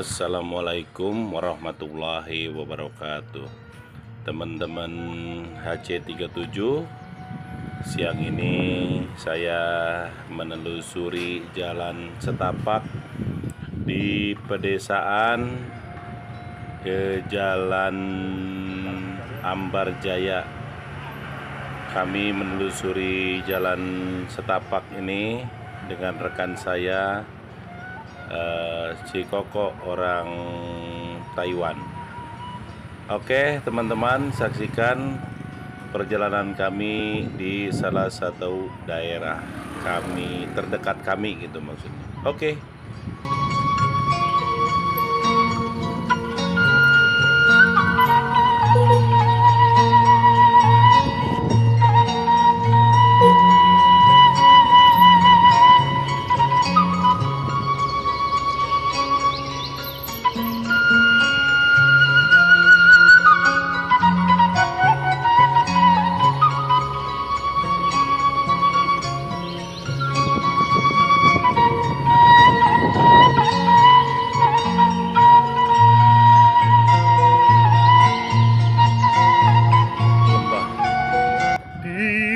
Assalamualaikum warahmatullahi wabarakatuh. Teman-teman HC37, siang ini saya menelusuri jalan setapak di pedesaan ke Jalan Ambarjaya. Kami menelusuri jalan setapak ini dengan rekan saya, si Koko, orang Taiwan. Oke teman-teman, saksikan perjalanan kami di salah satu daerah kami terdekat kami gitu maksudnya. Oke.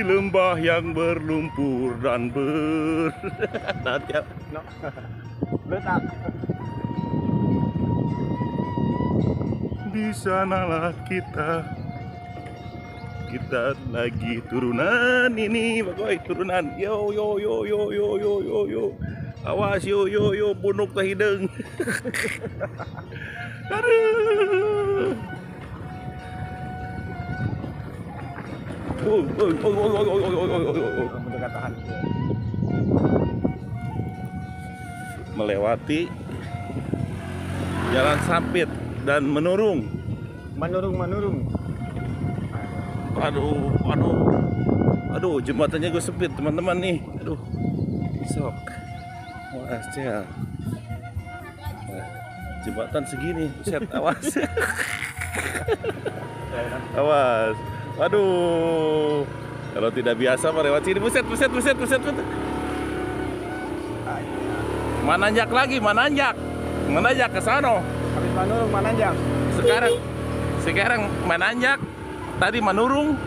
Lembah yang berlumpur dan letak. Di sanalah kita lagi turunan ini, bagoy, turunan. Yo yo yo yo yo yo yo yo. Awas yo yo yo, bunuk teh hidung. Aduh. Melewati jalan sempit dan menurung. Aduh, jembatannya gue sempit teman-teman nih. Aduh, sok. Awas cel. Jembatan segini, set, awas. Awas. Waduh, kalau tidak biasa melewati sini, buset. Mananjak lagi, mananjak ke sana. Habis manurung mananjak. Sekarang mananjak, tadi manurung.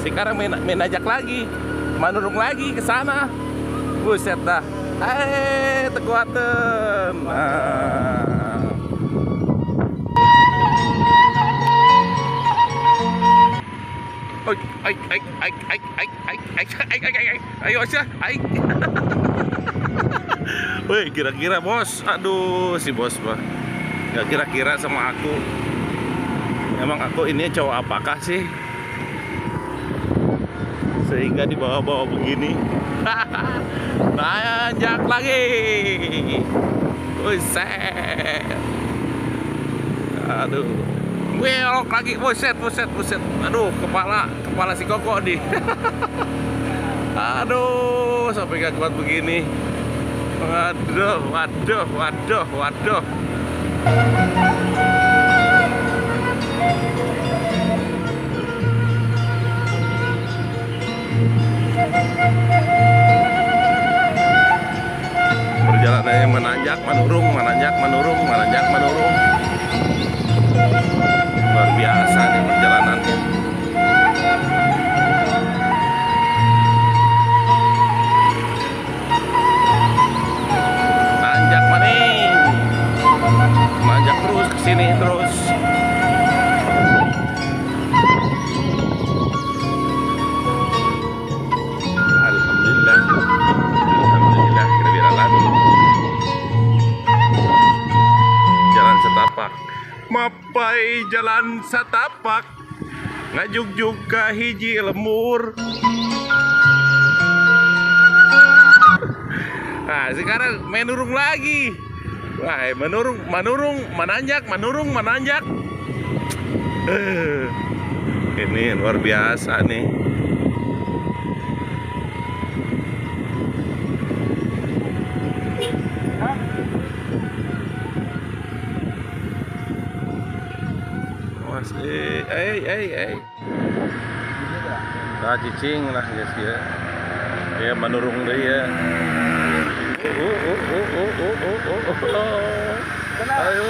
Sekarang menajak lagi, manurung lagi ke sana. Buset dah. Tekuatan. Ayo sih, woi, kira-kira bos, aduh si bos mah nggak kira-kira sama aku. Emang aku ini cowok apakah sih sehingga dibawa-bawa begini? Nanjak lagi, buset, aduh, welok lagi, buset, aduh, kepala si Koko nih. Aduh, sampai gak kuat begini. Waduh. Perjalanannya menanjak, menurung. Luar biasa nih perjalanannya. Nanjak maning. Nanjak terus kesini terus. Alhamdulillah kira-kira lalu. Jalan setapak, mapai jalan setapak, ngajuk ke hiji lemur. Nah sekarang menurung lagi. Wah, menurung, mananjak. Ini luar biasa nih. Nah, cicing lah guys ya. Ya menurung deh ya. Ayo.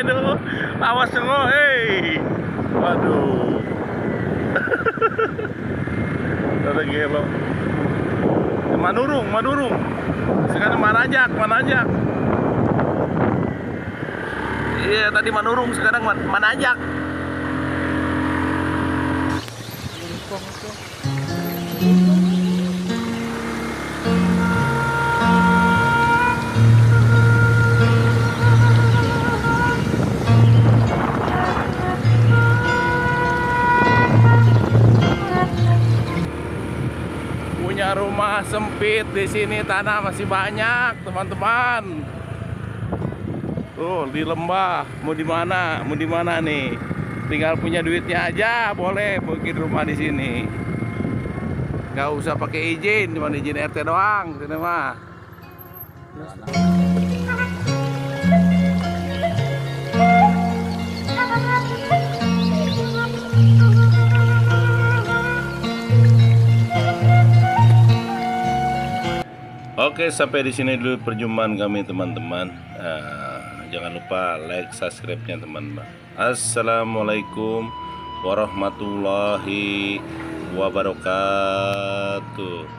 Aduh, awas semua, waduh. Ada gelo. Manurung. Sekarang manajak. Iya, tadi manurung, sekarang manajak. Punya rumah sempit di sini, tanah masih banyak, teman-teman. Tuh di lembah, mau di mana nih? Tinggal punya duitnya aja, boleh bikin rumah di sini. Gak usah pakai izin, cuma izin RT doang, sini mah. Oke, sampai di sini dulu perjumpaan kami teman-teman. Jangan lupa like, subscribe-nya teman-teman. Assalamualaikum warahmatullahi wabarakatuh.